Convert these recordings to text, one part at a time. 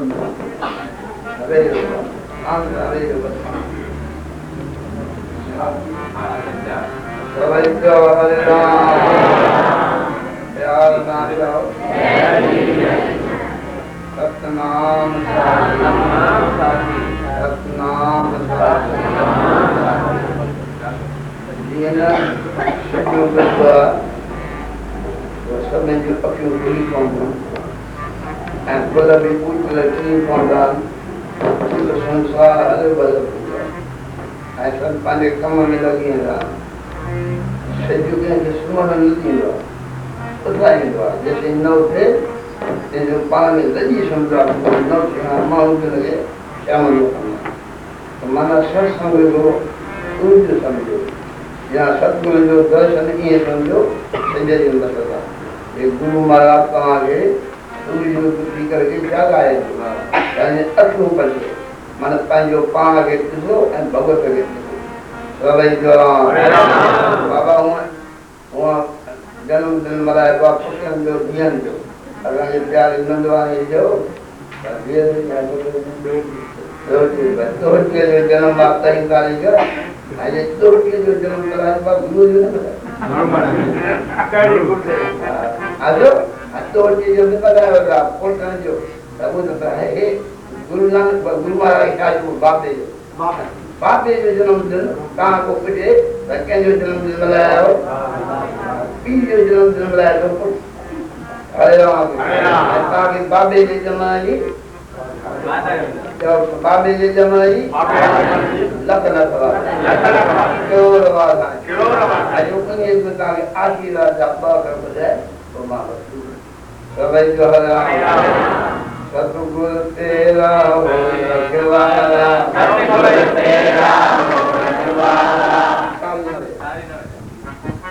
हरे हरे हरे राम प्यार नाम जाओ सतनाम सतनाम ये ना शेड्यूल हुआ वो सब में जो पक्की पूरी कौन and whether we put the team from the संसार अलग बदल ऐसा पाने कम में लगी है शेड्यूल के जिसमें नहीं थी उठाएंगे तो जैसे नौ थे जो पानी लगी समझा नौ से मालूम के लगे क्या मालूम तो माना सत्संग को उल्टे समझो या सत्गुरु जो दर्शन ये समझो संजय जी ने बताया ये गुरु महाराज का आगे सूर्य जो कुछ करके क्या गाए यानी अखरों पर से माना पांचों पांच के किसो एंड भगवत के किसो सभी जो बाबा हुआ जन्म दिन मलाए बाप पुष्कन जो ध्यान जो अगर ये प्यारे नंदवानी जो ये दो के जन्म बाप तक तारीख है ये दो के जो जन्म कराए बाप गुरु जी ने बताया आजो तो के जो बताया होगा पोटा जो वो तो है गुरु नानक गुरु महाराज का जो बाप दे जो जन्म दिन कहाँ को पिटे रखे जो जन्म दिन मनाया हो पी जो जन्म दिन मनाया तो अरे राम ताकि बाबे ने जमाई जब बाबे ने जमाई लखना सवा क्यों रवा आयो कहीं एक बता के आशीर्वाद जापा कर बजाय तो मारो सभी जो हरा सतगुरु तेरा हो रखवाला सतगुरु तेरा हो रखवाला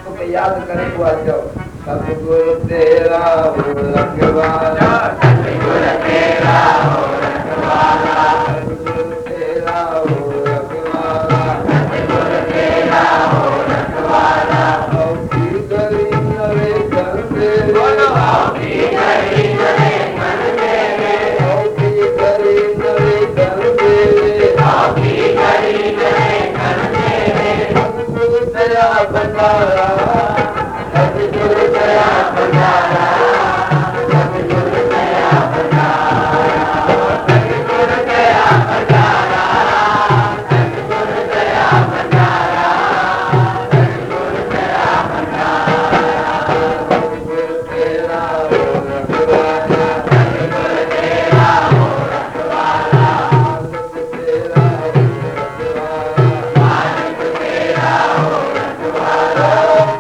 तो याद करे हुआ जो सतगुरु तेरा हो रखवाला सतगुरु तेरा हो रखवाला सतगुरु तेरा हो रखवाला सतगुरु तेरा हो रखवाला औधी गरी नवे कर दे बोलो औधी गरी नवे कर दे औधी गरी नवे कर दे औधी गरी नवे कर दे सतगुरु तेरा भंडारा सतगुरु तेरा भंडारा सतगुरु तेरा भंडारा सतगुरु तेरा भंडारा सतगुरु तेरा भंडारा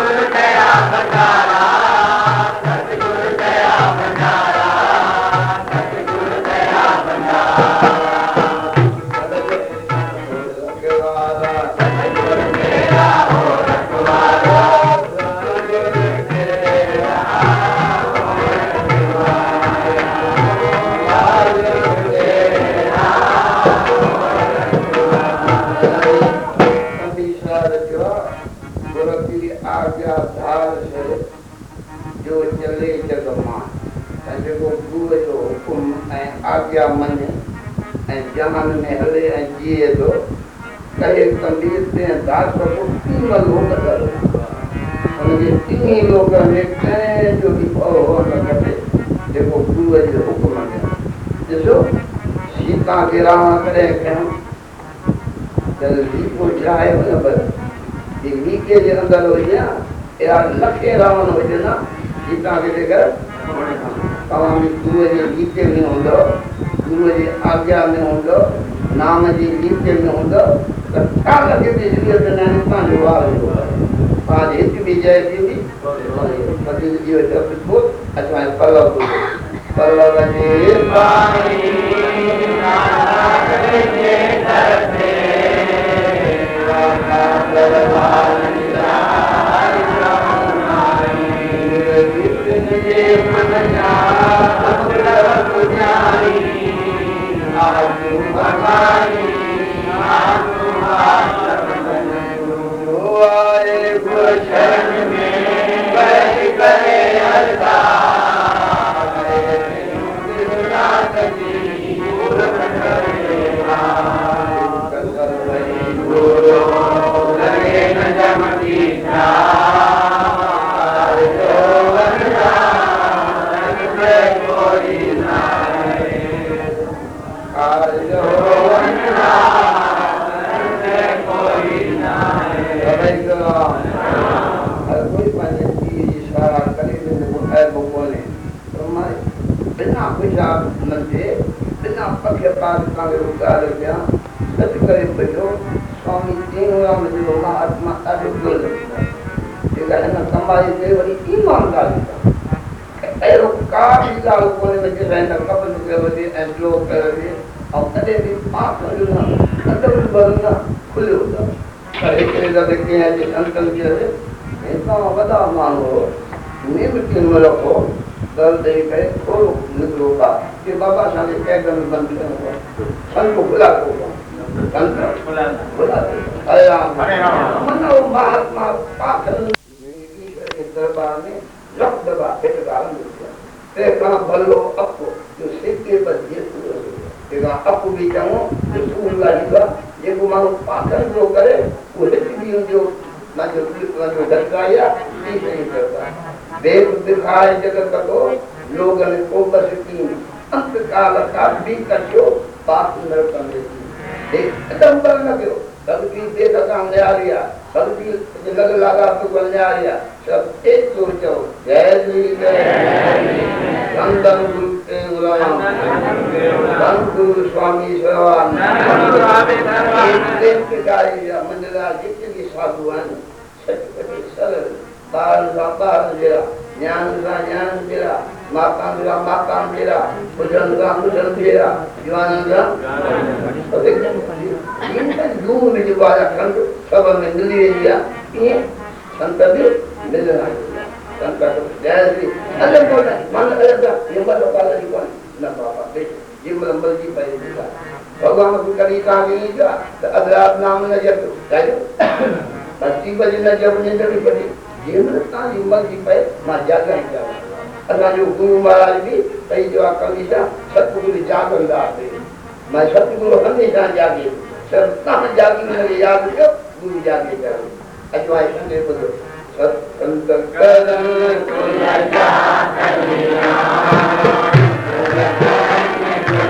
सतगुरु तेरा भंडारा सतगुरु तेरा हो रखवाला सतगुरु तेरा हो रखवाला सतगुरु तेरा हो रखवाला तेरा आज्ञाधार से जो चले जग मान जो गुरु जो हुकुम ऐं आज्ञा मने ऐं जहान में हले ऐं जिए थो कहे कंदीर ते दास को तीन लोग करो उनके तीन लोग में कंहिंजो बि हो न घटे जेको गुरुअ जो हुकुम आहे ॾिसो सीता खे रावण कॾहिं कयूं त लीको ठाहे न पर लीके जे अंदरि हुजे या लखे रावण हुजे न सीता खे जेकर तव्हां बि गुरुअ जे गीते में हूंदो गुरुअ जी आज्ञा में हूंदो नाम जी गीते में हूंदो त छा लॻे थी ज़रूरत न आहे तव्हांजो वार हूंदो आज हिकु बि जय थींदी पति इहो शब्द को असांजो पलव पलव जे पाणी स्वामी टेऊंराम जो महात्मा ॾाढो जेका हिन कमाई ते वरी ईमानदारी अहिड़ो का बि ॻाल्हि कोन्हे जेका हिन कबल कयो वञे ऐं श्लोक कयो वञे ऐं तॾहिं बि पाप जो न अदब न खुलियो अथव पर हिकिड़े दफ़े कंहिं जे संतनि चयो हितां वॾा माण्हू नेमति में रखो दर ॾेई करे थोरो निकिरो ॿाहिरि कि बाबा असांखे कैद में बंदि कयो संत खुला को महात्मा दरबार में भलो अप जो सिके पर अप भी चऊं जेको माण्हू पाखनि जो करे उहो हिकु ॾींहं जो धकाया देव दिखाए जगत को लोगन को बस की अंत काल का भी कटियो पाप नरक में एकदम पर न कयो सबकी बेदका न्यारिया सबकी लग लगा तो न्यारिया सब एक तो चो जय श्री नंदन गुरु के गुलाम संत स्वामी सरवान एक गाई मंडला जितनी साधु हैं सच सरल बाल जेरा ज्ञान का ज्ञान जेरा माकाम का माकाम जेरा मुजन का मुजन जेरा जीवानंद का यूं में जो आया संत सब में मिली गया ये संत भी मिलना संत जय श्री अल्लाह बोला मन अल्लाह ये मतलब वाला जी कौन ना बाबा बेटे ये मतलब जी पाए दिया भगवान को करी का नहीं जा अल्लाह नाम न जप जायो भक्ति बजे न जप नहीं करी बजे ये मतलब ये मर्जी पे मां जागा ही अल्लाह जो गुरु महाराज भी कई जो कविता सतगुरु जागंदा है मैं सतगुरु हमेशा जागे सब कहां जागी मेरे याद जो गुरु जागे जागे अजवाय संगे बोलो सत करन को लगा कलिया Yeah.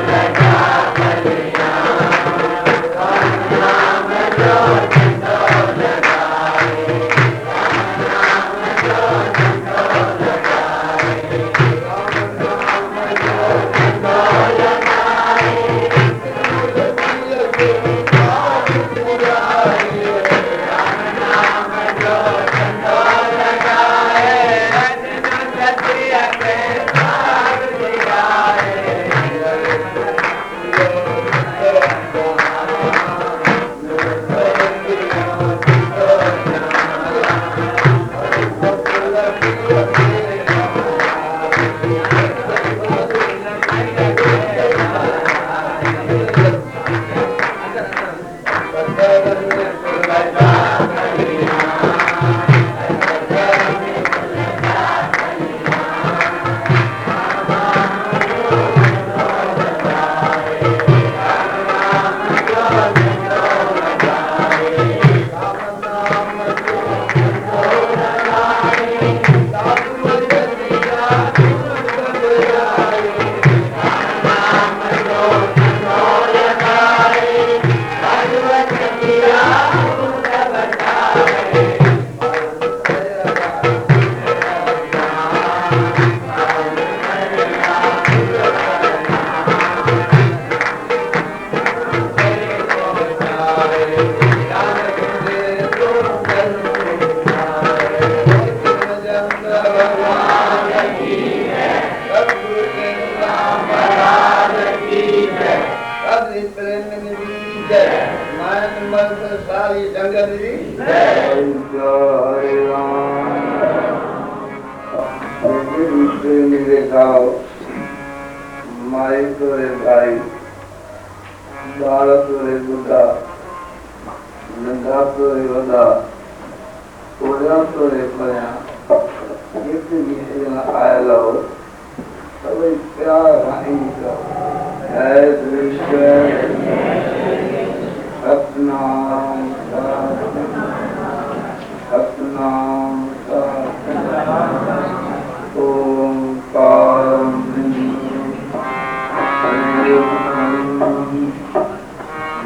हमारी संगत जी जय राम माई तोरे भाई बाल तोरे बुढ़ा नंढा तोरे वॾा कोड़ा तोरे परियां आयल हो सभई प्यार जय कृष्ण सतनाम सतनाम ओंकार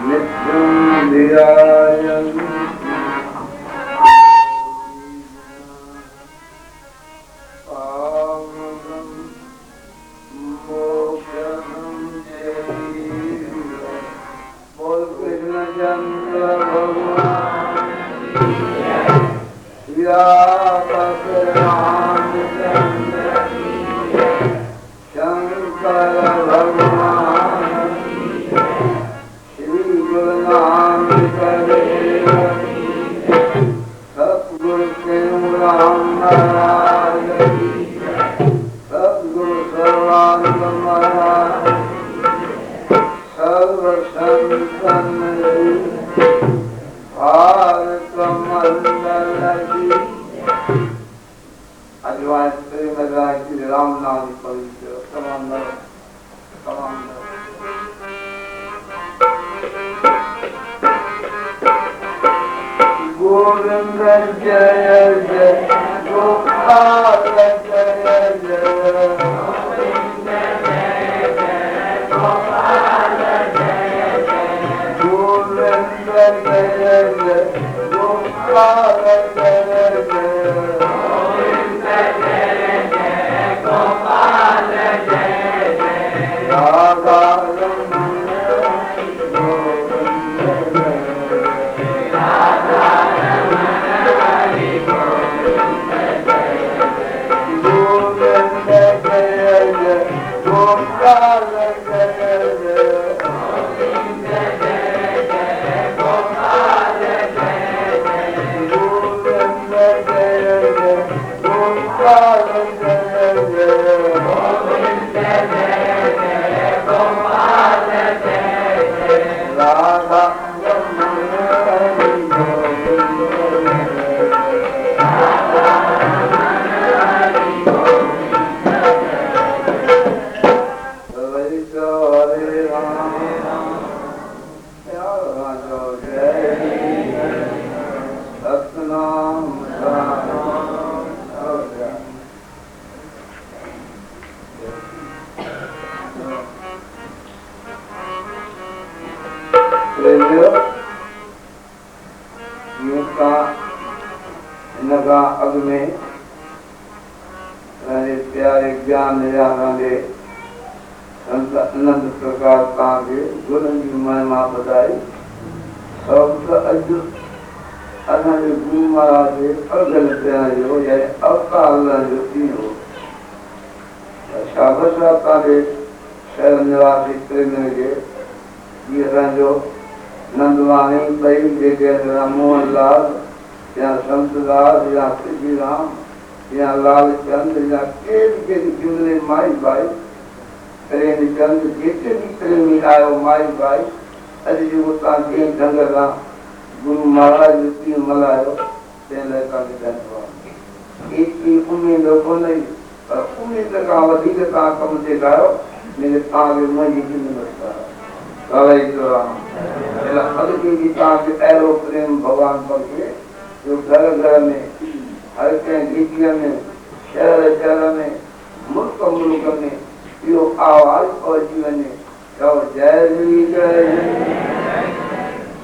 नित्यं धियायन् शंकर भगवान श्री गुरु नानक देव सतगुरु राम महाराज सतगुरु सर्वानंद महाराज सर्व संतन भारत मंडल की अजवान श्री राम नाम पवित्र कमांडर गोविंद जय जय गोपाल जय जय गोविंद जय जय गोपाल जय जय गोविंद जय जय गोपाल जय जय गोविंद जय जय गोपाल जय जय राधा अग में प्यारे ज्ञान निरांगे संत आनंद प्रकाश तांगे गुरु की महिमा बताई सब अज असांजे गुरु महाराज जे अगल जो या अवतार जो ॾींहुं हो शाबश आहे तव्हांजे शहर निवासी प्रेम खे जीअं असांजो नंदवाणी ॿई जेके मोहन लाल या संतदास या सिद्धि राम या लालचंद या केरी जुमले माई भाई प्रेमचंद जेके भी प्रेमी आयो माई भाई अॼु जेको तव्हां जंहिं ढंग सां गुरु महाराज जो ॾींहुं मल्हायो तंहिं लाइ तव्हांखे धन्यवाद एतिरी उमेद कोन्हे पर उमेद खां वधीक तव्हां कमु ॾेखारियो मुंहिंजे तव्हांखे मुंहिंजी नमस्कार अॻिते बि तव्हांखे अहिड़ो प्रेम भॻवानु बख़्शे जो घर घर में हर कंहिं गीतीअ में शहर में मुल्क में इहो आवाज़ पहुची वञे चओ जय श्री जय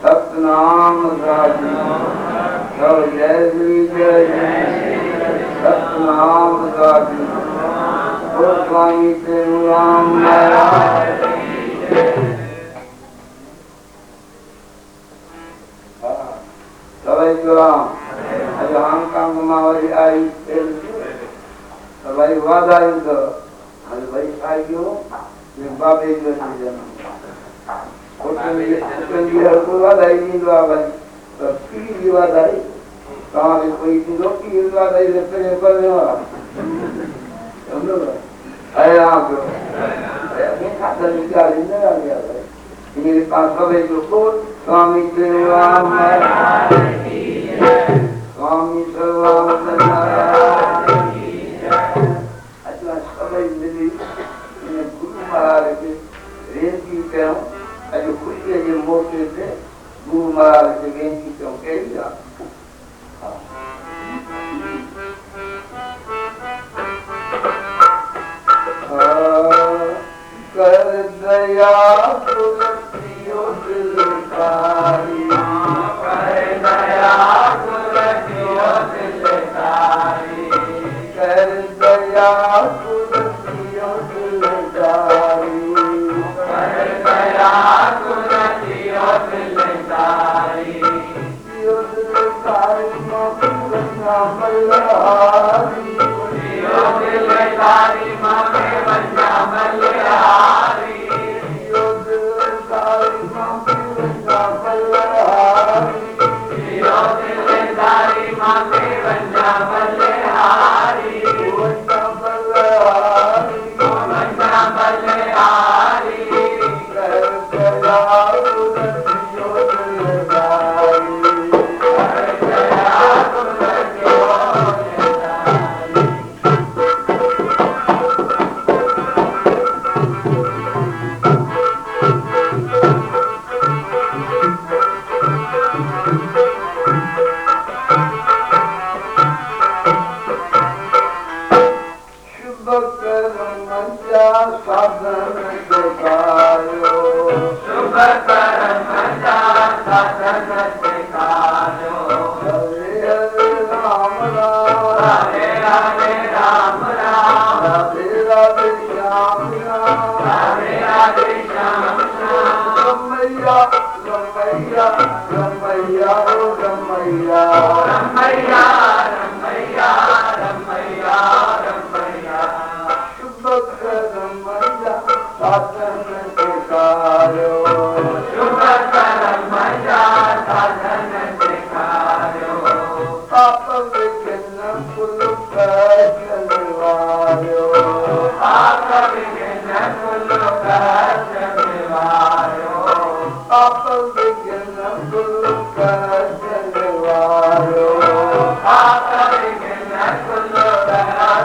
सतनाम साधु चओ जय श्री जय सतनाम साधु स्वामी राम महाराज सवाई राम अज हांगकांग मां वरी आई सवाई वाधायूं अथव अॼु वरी आई हो बाबे जो जनम पुटनि जी हर कोई वाधाई ॾींदो आहे भई की विवादाई कहाँ भी कोई चीज़ों की विवादाई रहते हैं पर नहीं वाला समझो अरे आप अरे खाता निकाल नहीं आ गया भाई मेरे पास सब है जो को स्वामी देवाम स्वामी सर्वानंद नारायण अच्छा सब मिली गुरु महाराज के रेंकी करूं अजो खुशी है ये मौके पे गुरु महाराज के रेंकी करूं कह दिया कर दया तुलसियों दिलकारी कर दया तुलसियों दिलकारी कर दया तुलसियों दिलकारी कर दया तुलसियों दिलकारी यो दिलकारी मां मल्हारी यो दिलकारी मां मल्हारी यो दिलकारी मां मल्हारी यो दिलकारी मां मल्हारी वंदा मल्हारी वंदा मल्हारी कर दया तुलसियों दिलकारी कर दया तुलसियों साधन दिखायो शुभ कर्म जा साधन दिखायो हरे हरे राम राम हरे हरे राम राम राधे राधे श्याम राम राधे राधे श्याम राम रमैया रमैया रमैया रमैया रमैया रमैया रमैया रमैया शुभ कर्म साधन दिखायो शुभ कर्म जा साधन दिखायो पाप विघ्न कुल कलवायो पाप विघ्न कुल कलवायो पाप विघ्न कुल कलवायो पाप विघ्न कुल कलवायो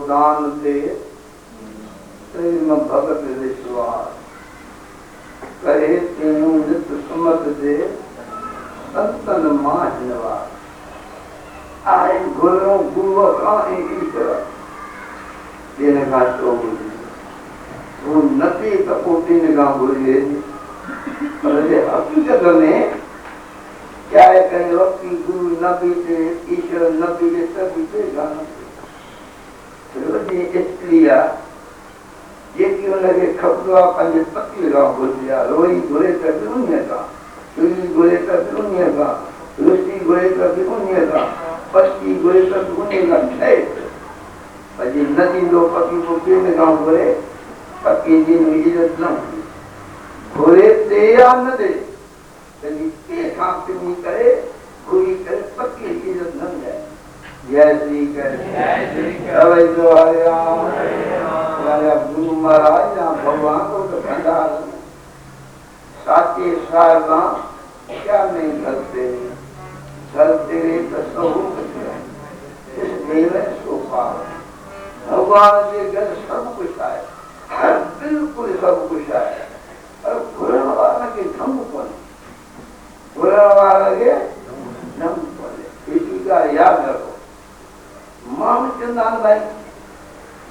दान दे भगत विश्वास करे तेनू नित सुमत दे संतन मां निवास आए गुरु गुरु का ईश्वर दिन का तो वो नती कपोटी ने का बोलिए पर ये हकीकत में क्या है कि वक्ती गुरु नबी से ईश्वर नबी के सभी से गाना इसलिए ये क्यों लगे खपवा पंजे पति का बोलिया रोई गोरे का दुनिया का रुई गोरे का दुनिया का रुसी गोरे का दुनिया का पति गोरे का दुनिया का है पति नदी दो पति को के में गांव गोरे पति जी ने इज्जत न गोरे ते या न दे तनी के काम नहीं करे कोई करे पति इज्जत न दे जय श्री कृष्ण अवै जो हरिया गुरु महाराज या भगवान को तो भंडार के सारा क्या नहीं करते, चलते तो सब कुछ है, इसलिए सोफा भगवान के घर सब कुछ है, बिल्कुल सब कुछ है। और घुरने वाला के ढंग पर, घुरने वाला के ढंग पर, इसी का याद रखो। माम चंदान भाई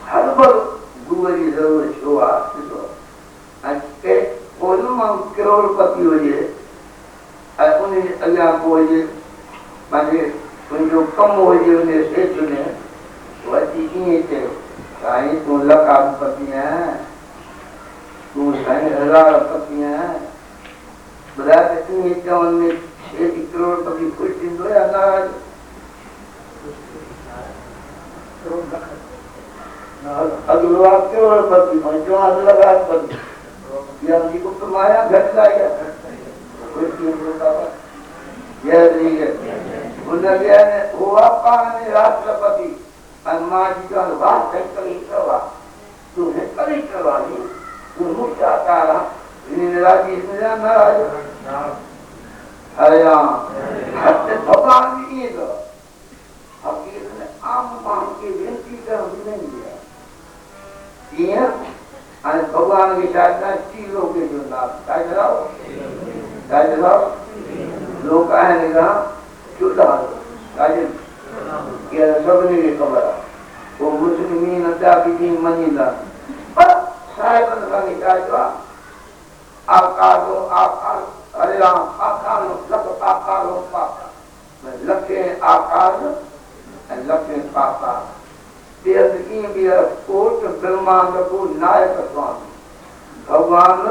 हर बार गुवरी जरूर हुआ, के कोई माम करोड़पति हो जाए, उन्हें अल्लाह को ये माने उन जो कम हो जाए उन्हें से चुने, वही ये थे, कहीं तू लाखपति है, तू कहीं हजारपति है, बताते तू ये जवान में 1 करोड़पति कुछ दिन दो या नाराज, अगला करोड़पति में जो आज लाखपति, या उन्हीं को तो माया घट जाएगा, कुछ दिन होता है, यह नहीं है, उन्हें हुआ पाने राष्ट्रपति, अनुमानित का बात करी करवा, तू है करी करवा ली, तू मुक्त आता रहा, इन्हें राजी इसमें जाना राजा, हरिया, हत्ते भगवान भी ये दो, हकीकत में आम मान की विनती कर भी नहीं दिया, ये आज भगवान की शायद चीजों के जो नाम काय जलाओ, लोग कहे ने कहा चुटा काजल ये सबने की खबर है, वो मुस्लिमी नदा की मनीला, पर शायद लगे क्या जो आकार अरे राम आकार लग आकार पापा, लगे आकार लगे पापा, तेज की भी कोट ब्रह्मांड को नायक स्वामी, भगवान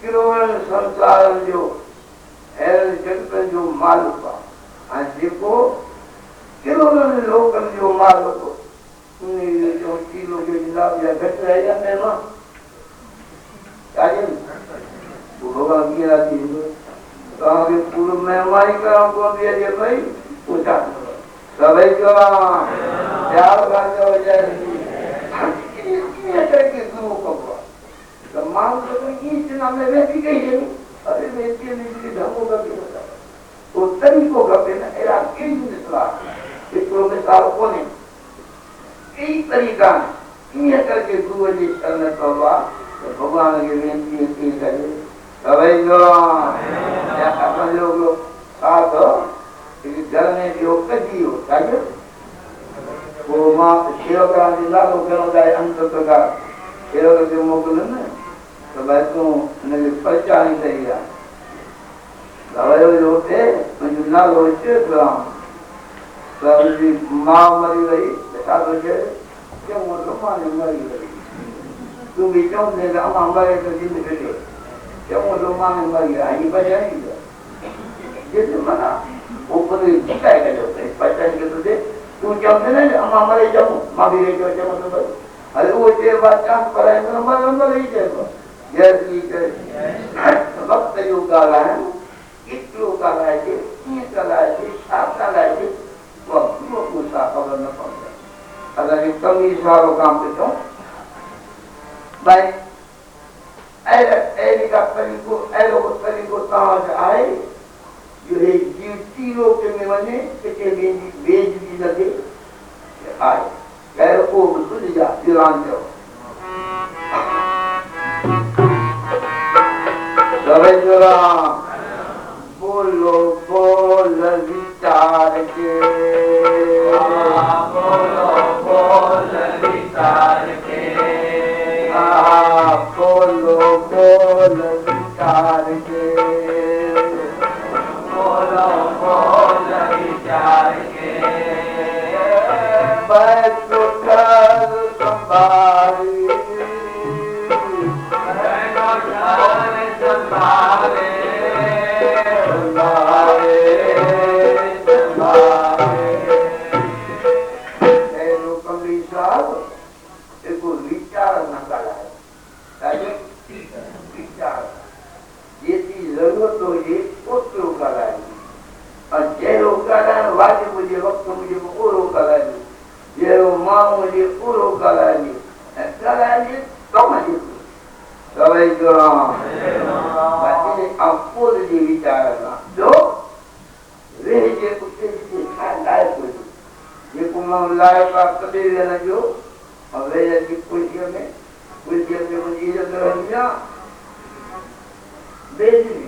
करोड़ संसार जो है जगत जो मालिक है, देखो करोड़ लोग जो मालिक उन्हें जो चीजों के खिलाफ या घट रहे हैं मैं मां वो भगवान की राजी कहा कि पूर्व में हमारी कराऊं कौन दिया ये भाई पूछा सभी को प्यार भाग्य हो जाएगी ये करके गुरु को तो मान लो तो ये इतना में वैसी कही है अरे वैसी नहीं ढंगों का भी होता है वो तरीकों का भी ना एरा कई मिसलाह इसको मिसाल कौन है कई तरीका ये करके गुरु जी करने तो भगवान की विनती करे सभी को अपन लोग साथ घर में जो कभी हो चाहिए वो माँ शिव का लालो करो जाए अंत का शिव का जो मोकल है ना तो भाई तू नहीं पहचान ही चाहिए दवाई जो थे मुझे ना लोचे तो जी माँ मरी रही बेटा तो जे क्यों वो तो माँ ने मरी रही तू भी क्यों ने हम हमारे तो जिंदगी ले क्यों वो तो माँ ने मरी रही बजा नहीं ये मना ऊपर दिखाए गए होते हैं पहचान के तुझे तू जब नहीं हम हमारे जाऊँ माँ भी रही जो मतलब अरे वो ये बात चांस पर है तो हमारे अंदर ही जाएगा यह ठीक है वक्त योग का है इतने का है कि ये का है कि साफ का है कि वो को साफ अगर न पड़े अगर ये कमी सारों काम पे तो भाई ऐसे का तरीको ताज आए जो है जीवती लोग में बने कि बेज भी लगे आए कह को सुन जा दिलान जाओ सभी जरा बोलो बोल विचार के बोलो बोल विचार के बोलो बोल विचार के बैठो घर संभाले विचार न कराए विचार ये जरूरत हो ये उसको कराए और जय रोका वाजिब मुझे वक्त मुझे वो रोका ये माँ मुझे वो रोका तो मुझे सभी को अपोल जी विचारना जो वे जे उते जे लाए कोई ये कुमाम लाए का कदे न जो और वे जी कुछ में मुझे जो रहनिया बेजी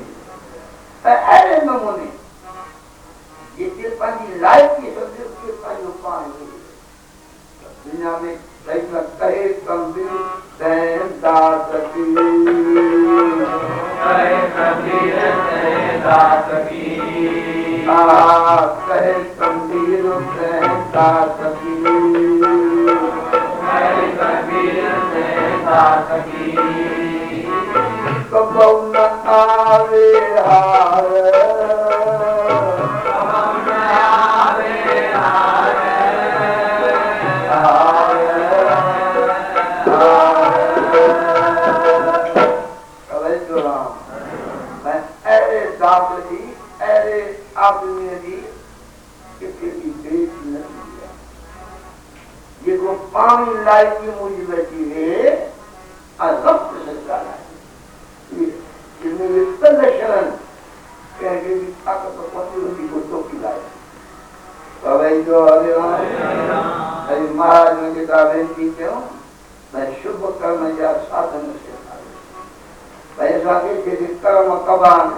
ऐसे नमूने ये दिल पानी लाइफ की सब के पानी पानी दुनिया में लाइफ में कहे कबीर दास की कहे कबीर दास की कहे कबीर दास की कहे कबीर दास की कबौ न आवे हार जेको पानी लाइफ की मुझे बैठी है अजब सरकार है जिसमें ये प्रदर्शन कहने की ताकत पहुंची होती को तो की लाइफ भाई जो हरि महाराज ने किताबें की क्यों मैं शुभ कर्म या साधन से पैसा के जैसे कर्म कबान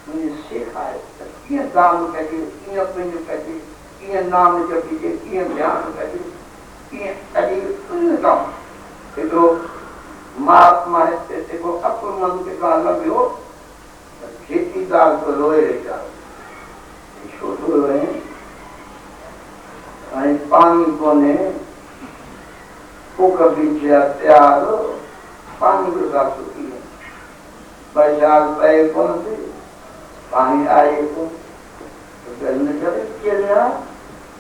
मुझे सिखाए किए दान कजे किए पुण्य कजे किए नाम जपीजे किए ध्यान कजे किए अड़ी पुण्य काम देखो महात्मा है देखो अपुर मन के का लग्यो खेतीदार को रोए जा छोटो है आई पानी कोने को कभी तैयार पानी को साफ सुथरी है बरसात पे कौन से पानी आए को गर्मी जब चलिया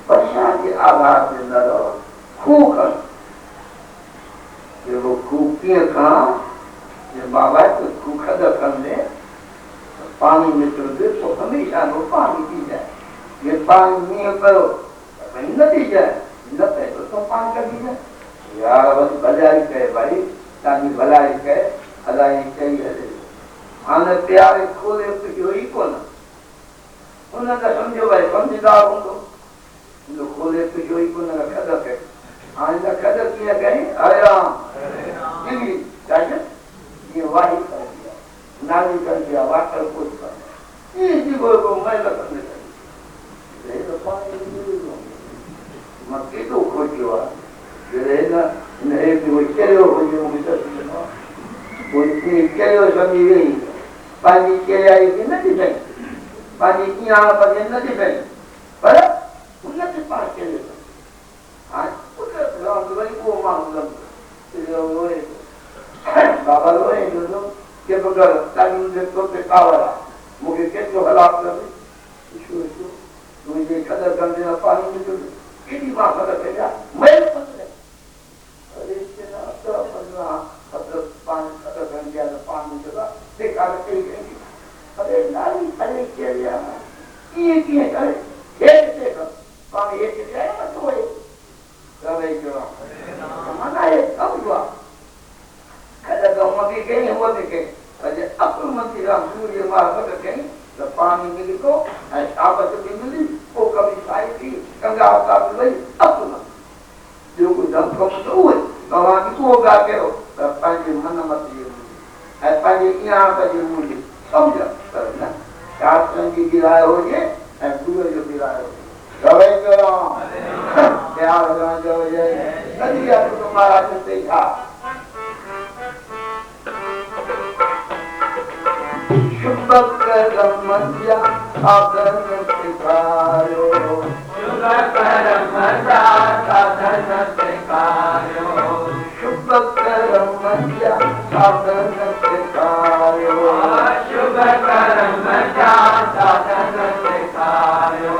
बरसात के आधार से अंदर खूब कर वो खूब पिए कहाँ ये बाबा तो खूब खदा कर दे पानी में तो दे तो हमेशा वो पानी पी जाए ये पानी नहीं करो न दी जाए न पे तो पानी कर दी जाए यार बस भलाई कहे भाई ताकि भलाई कहे अदाई चाहिए आने प्यारे खोले तो जो ही को ना उन्हें का समझो भाई समझदार हूँ तो खोले तो जो ही को ना खदक है आने का खदक किया कहीं अरे राम जी चाहिए ये वाही कर दिया नाली कर दिया वाटर कोच कर ये जीवो को मैं लगने लगी ये तो पानी मक्की तो खोजी हुआ ये रहना नहीं कि वो चले हो मुझे तो वो इतनी चले हो समझी गई पानी के आई कि नहीं भाई पानी की यहाँ पर नहीं भाई पर उन्नति पास के लिए आज उधर राम भाई को मांगला रोए बाबा रोए जो के बगैर ताकि मुझे तो पे कावरा मुझे के तो हालात कर ईश्वर तो मुझे कदर करने का पानी में तो कितनी बात कर दिया मैं पकड़े अरे तेरा तो पकड़ा मतलब पानी कदर कर दिया तो पानी जगह देखा के अरे नारी अरे क्या ये करे ये देखो पानी ये जाए मत होए करे जो मना है अब हुआ kada ka umati keng huwa ke aje apun mati ram surya mar ka keng the pani mili ko as apat mili ko kabi sai ki kanga ka mili apun jo ko dam ko to huwa bawa ko ga ke ro pani man mati ai pani ya ka je muli samjha karna शास्त्र की गिराए हो ये गुरु जो गिराए हो गवे करो प्यार जो ये नदी आप तुम्हारा से था शुभ कर्म मध्या साधन सिखायो शुभ कर्म मध्या साधन सिखायो शुभ कर्म मध्या साधन सिखायो शुभ कर्म मध्या साधन सिखायो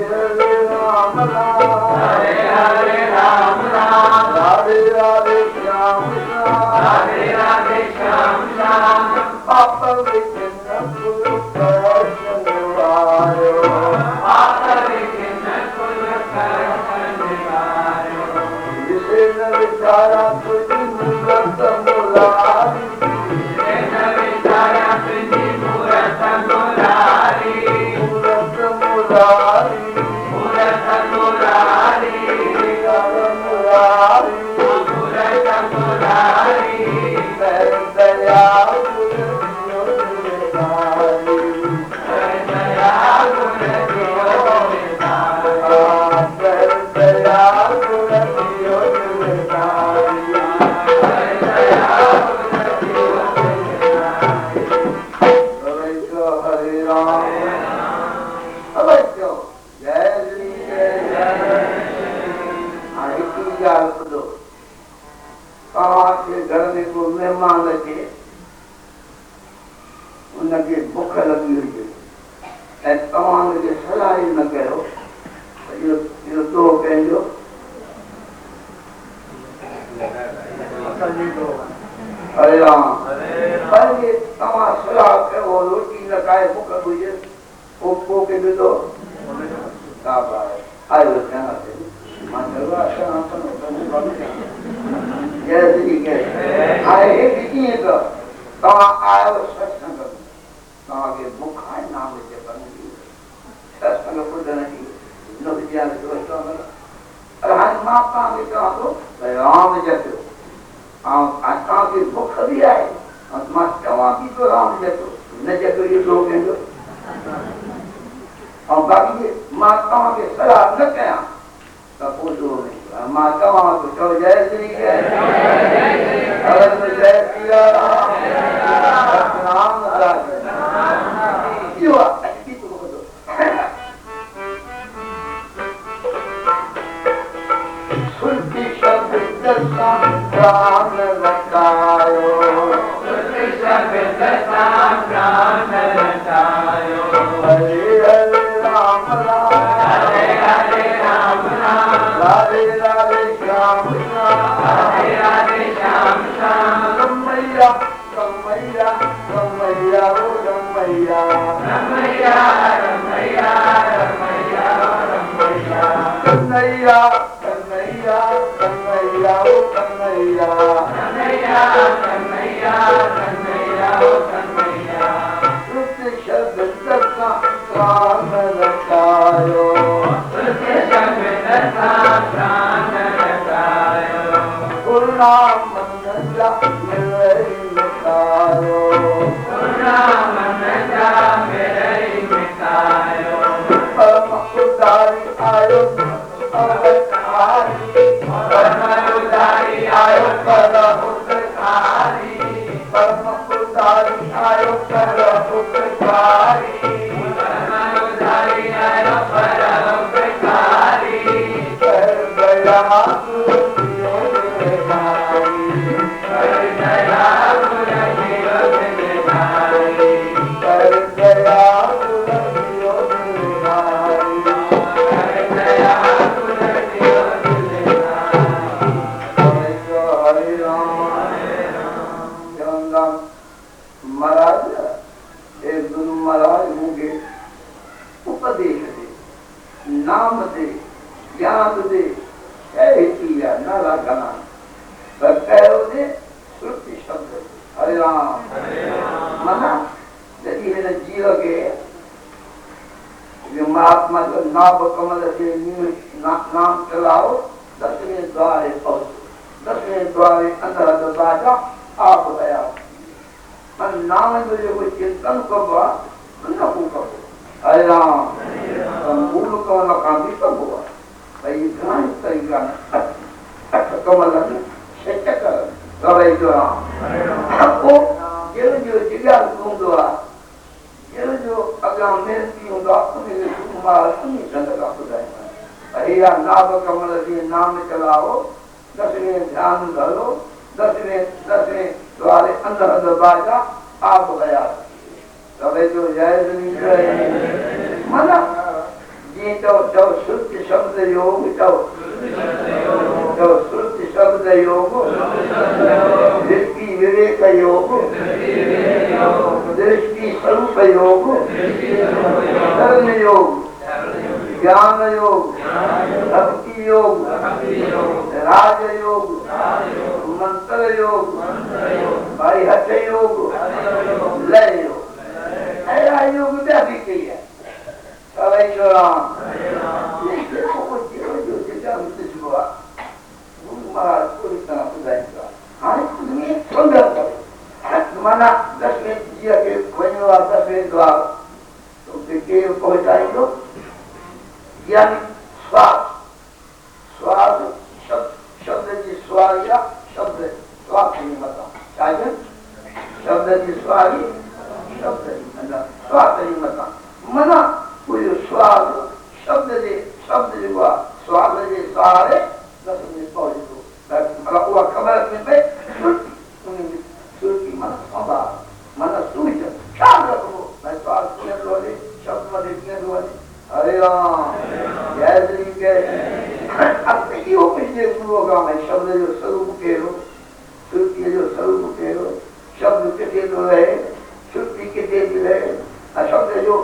हरे राम राम हरे राम राम राधे राधे श्याम राम राधे राधे श्याम राम पाप विघ्न कुल कर्षण वायो पाप विघ्न कुल कर्षण वायो जिसे न विचारा तुझ मूलत मुरारी Sabaikram. महाराज को इतना बुझाएगा हाँ तुम्हें सुंदर करो माना 10 मिनट जिया के वही बात 10 मिनट द्वार तो देखिए पहुंचाएंगे यानी स्वाद स्वाद शब्द की स्वादिया शब्द स्वाद नहीं बता चाहिए शब्द की स्वादी शब्द नहीं स्वाद नहीं बता मना कोई स्वाद शब्द जो स्वाद जे सारे 10 मिनट पहुंचे kalau uang kabar sampai surti mana sama mana sulit cara kamu saya soal punya dua ni siapa mana punya dua ni अरे जैसे के अब ये पिछले प्रोग्राम है शब्द जो स्वरूप के हो श्रुति जो स्वरूप के हो शब्द के दे है श्रुति के दे है शब्द जो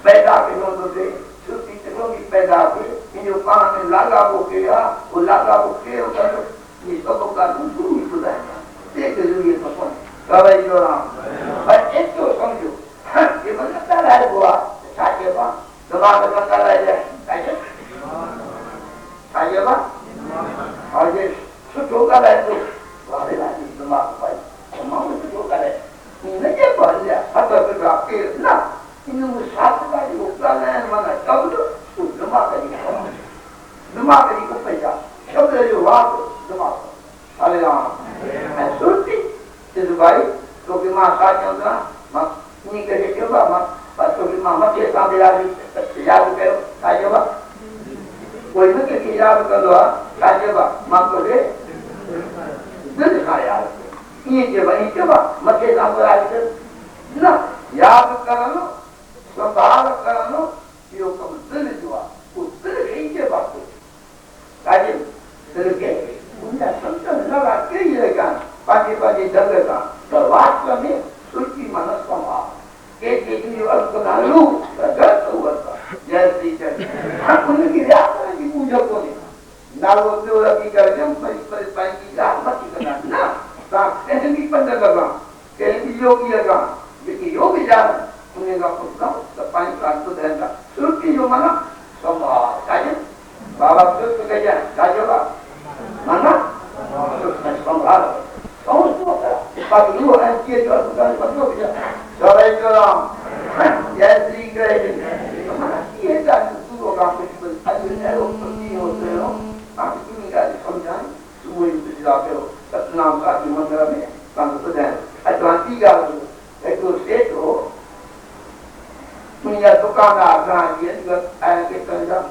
पैदा के हो तो दे श्रुति के लोग पैदा के जो पान में लागा हो गया वो लागा हो गया कर ये सब का दूर ही खुदा है देख लीजिए भगवान कवे जो राम पर एक तो समझो ये मतलब है हुआ साके बा दिमाग में कर रहा है कैसे साके बा और ये छुटो का है तो वाले ना दिमाग पर तमाम छुटो का है नहीं ये बोल दिया पता तो आपके ना इन सात का जो प्लान है माना शब्द तो दिमाग की को पैसा शब्द जो वाक दिमाग अरे राम मैं सुनती इस भाई तो कि मां साथ होगा मां नहीं करे क्यों मां बस तो कि मां मत के साथ याद करो काजेबा कोई न के याद कर लो काजेबा मां को रे दिल का याद ये के भाई के बा मत के साथ याद ना याद कर लो स्वभाव कर लो यो कम दिल जुआ उस दिल के बात काजे दिल के उनका संतन लगा के ये का पाटी जग का तो वास्तव में सुखी मनस का के जो अर्थ का लू गलत हुआ था जैसे जैसे उनकी व्याख्या की पूजा को नहीं ना वो जो रखी कर जब पर पाई की याद मत करना ना ता कैसे भी पंद्रह लगा कैसे भी योगी लगा लेकिन योगी जान उन्हें का पुस्तक तो पाई का तो देना सुखी जो मना संभाल काजे बाबा सुख के जा काजेबा mana संभाल कौन सा बात ये है कि जो दुकान बंद हो गया सवाई करो जैसी गए हमारा ये जान तू का कुछ आज ने वो नहीं होते हो आप की गाली समझाएं तू ये कुछ जाके हो सतनाम का मंदिर में काम तो है अद्वांती का एक तो सेठ हो दुनिया दुकान आगा ये आए के कंजा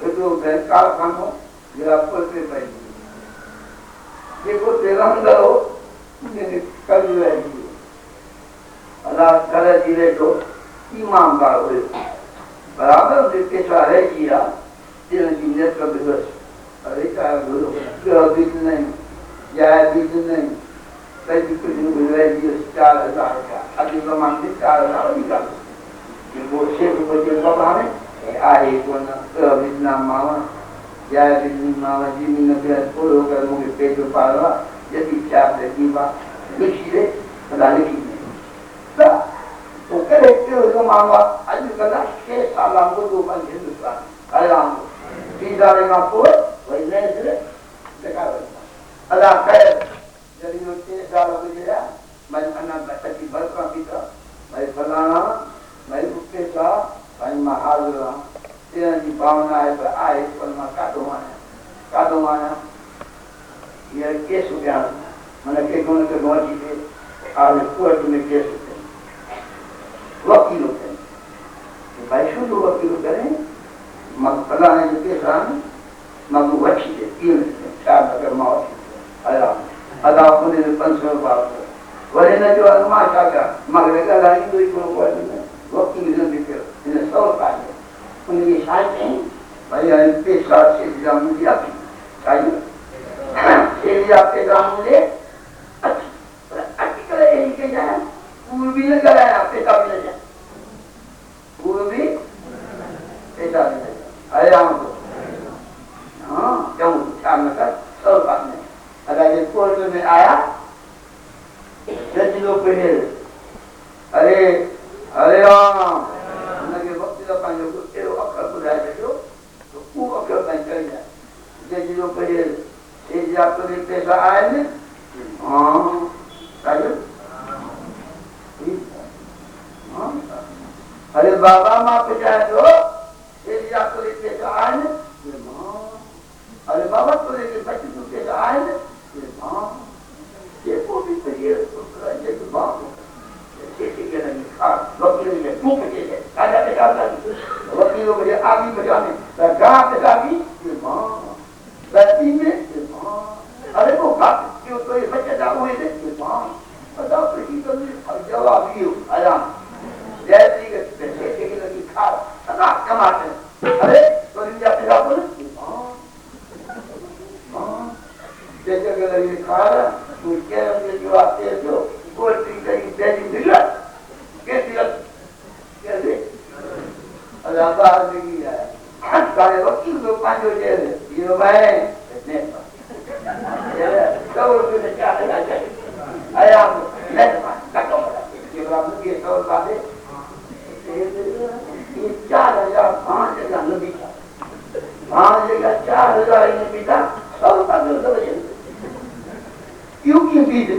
जो बैंक का काम हो ये आपको पे पाई देखो तेरंगा हो कल रहेगी अल्लाह करे जिले तो ईमानदार हो बराबर देखे सारे किया तेरे जिन्ने का दिवस अरे क्या बोलो क्या बीत नहीं या बीत नहीं कई कुछ नहीं हुआ जी 4000 का अभी प्रमाण में 4000 निकाल ये वो शेख बच्चे बाबा ने आए कौन बिना मामा या बिना मामा जी ने भी बोलो कर मुझे पेट पाला यदि चार देखी बात लिखिए बता लिखिए तो करे तो मामा आज कल 6 साल हमको दो बन हिंदुस्तान आया हम 3 साल का कोई वही नहीं से देखा अल्लाह खैर जब ये 6 साल हो गया मैं अन्ना बच्चा की बरस का भी था मैं फलाना मैं उसके साथ भाई महाजरा तेरा जी भावना है पर आए पर मैं काटो माना ये केस हो गया मैंने के कौन के गवाची थे आज कोर्ट में केस होते वकील होते हैं भाई शुद्ध वकील करें मग फलाने जो केस आने मग वची थे 4 नगर मावची आया अदा अपने 500 बात वरे न जो अनुमाशा का मगरे का लाइन दो को कोर्ट में वकील ने भी फिर इन्हें 100 पाए उनकी शायद नहीं भाई इनके साथ से जाम दिया चाहिए ये आपके काम ले अच्छी करे यही के जाए पूर्वी ने कराया पैसा भी ले जाए पूर्वी पैसा भी ले जाए अरे हमको हाँ क्यों ख्याल न कर 100 बात नहीं अगर ये कोर्ट में आया जज लोग पहले अरे अरे हाँ उनके वक्त का पंहिंजो कहिड़ो अखर ॿुधाए छॾियो त उहो अखर ताईं चढ़ी जाए जंहिंजी जो कहिड़े सेज जा तुंहिंजे पैसा आहिनि अरे बाबा मां पुछां थो सेज जा तुंहिंजे पैसा आहिनि अरे बाबा तुंहिंजे बचूं पैसा आहिनि जेको बि वकील मुझे आगे बजाने अरे वो तो ये बच्चे हुए थे जवाब आया जैसी कमाते अरे तो जैसे खा रहा तू क्या जो आते हो कोई कहीं तेजी दिला कैसी कैसे अल्लाह जिंदगी है सारे वकील को पांचो जेल ये मैं तो उसने क्या लगा जाए आया लेट काटो ये बात ये तो बातें ये 4,000 नबी का 4,000 नबी का सब बातें सब क्यों बीज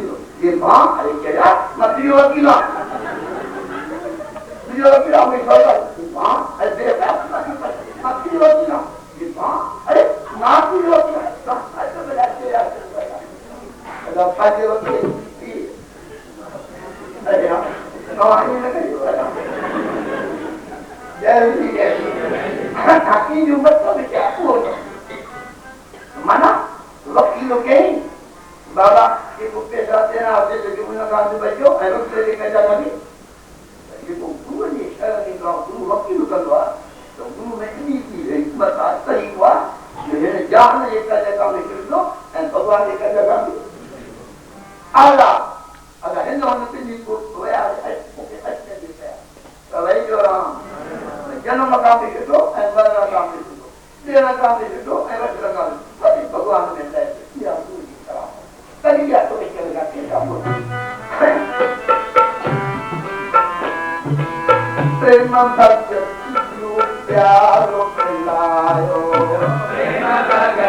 ये मां अरे क्या मत यो वकीला यो वकीला में सवाल मां अरे बेटा मत यो वकीला ये मां अरे ना यो वकीला ऐसे बजा के यार अल्लाह पाजे वकील अरे कहानी लगे जल्दी ताकि जो मतलब क्या हो माना वकील के बाबा ये पैसा देना आपसे जो जुमला काम से बचो एरो से लेकर जाना भी ये तो गुरु ने शरण के गांव गुरु वकील करवा तो गुरु में इतनी की हिम्मत आ सही हुआ जो है जान ये कर जगह में कर लो एंड भगवान ने कर जगह में आला अगर हिंदू ने पिंडी को होया है ओके अच्छे दिखता है तो भाई जो राम जन्म काम भी करो एंड मरण काम भी करो देना काम भी करो एंड रखना काम भी भगवान ने है या करिया तो चलेगा कैसा बोल प्रेम भक्त जो प्यारो मिलायो प्रेम भक्त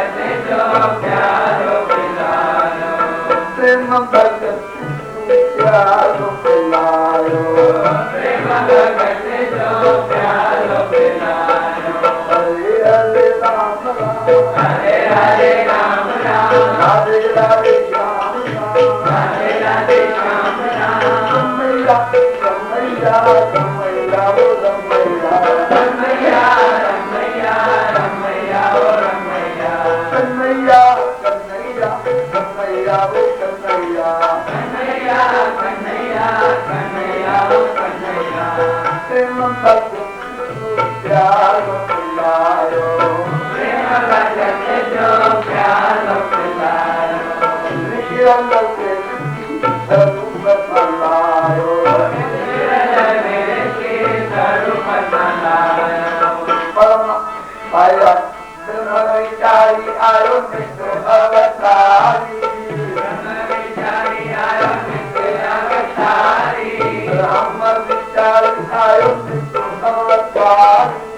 जो प्यारो मिलायो प्रेम भक्त जो प्यारो मिलायो प्रेम भक्त जो प्यारो मिलायो हरे हरे राम राम हरे हरे राम राम राधे राधे आयो नित्य अवतारी राम विचारी आयो नित्य अवतारी